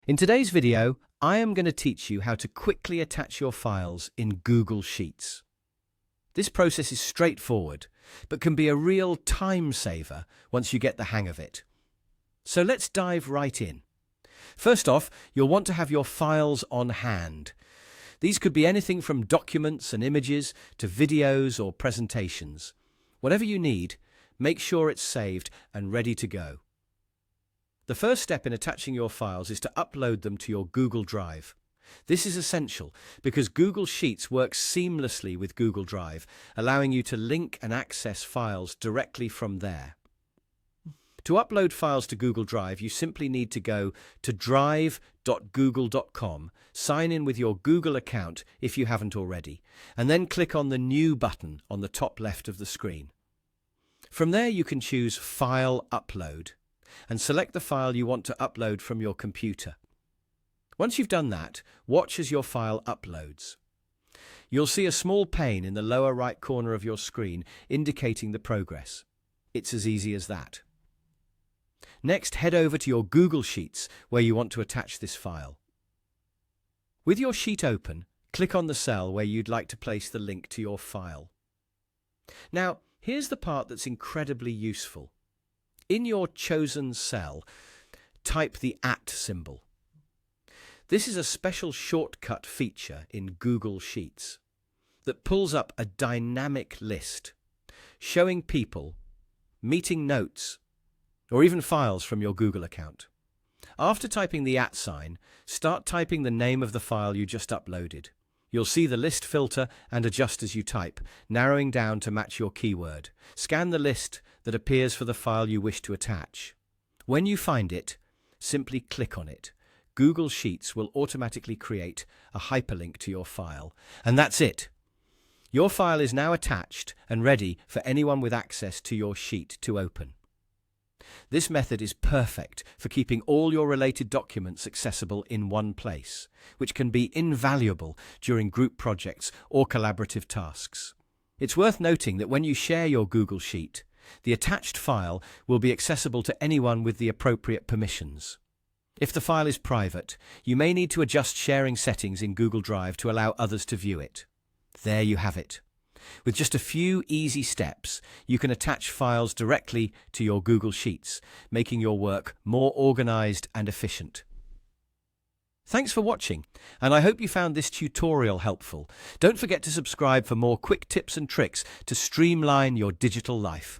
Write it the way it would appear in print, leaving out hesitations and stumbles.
In today's video, I am going to teach you how to quickly attach your files in Google Sheets. This process is straightforward, but can be a real time saver once you get the hang of it. So let's dive right in. First off, you'll want to have your files on hand. These could be anything from documents and images to videos or presentations. Whatever you need, make sure it's saved and ready to go. The first step in attaching your files is to upload them to your Google Drive. This is essential because Google Sheets works seamlessly with Google Drive, allowing you to link and access files directly from there. To upload files to Google Drive, you simply need to go to drive.google.com, sign in with your Google account if you haven't already, and then click on the New button on the top left of the screen. From there, you can choose File Upload and select the file you want to upload from your computer. Once you've done that, watch as your file uploads. You'll see a small pane in the lower right corner of your screen indicating the progress. It's as easy as that. Next, head over to your Google Sheets where you want to attach this file. With your sheet open, click on the cell where you'd like to place the link to your file. Now, here's the part that's incredibly useful. In your chosen cell, type the @ symbol. This is a special shortcut feature in Google Sheets that pulls up a dynamic list showing people, meeting notes, or even files from your Google account. After typing the @ sign, start typing the name of the file you just uploaded. You'll see the list filter and adjust as you type, narrowing down to match your keyword. Scan the list that appears for the file you wish to attach. When you find it, simply click on it. Google Sheets will automatically create a hyperlink to your file. And that's it. Your file is now attached and ready for anyone with access to your sheet to open. This method is perfect for keeping all your related documents accessible in one place, which can be invaluable during group projects or collaborative tasks. It's worth noting that when you share your Google Sheet, the attached file will be accessible to anyone with the appropriate permissions. If the file is private, you may need to adjust sharing settings in Google Drive to allow others to view it. There you have it. With just a few easy steps, you can attach files directly to your Google Sheets, making your work more organized and efficient. Thanks for watching, and I hope you found this tutorial helpful. Don't forget to subscribe for more quick tips and tricks to streamline your digital life.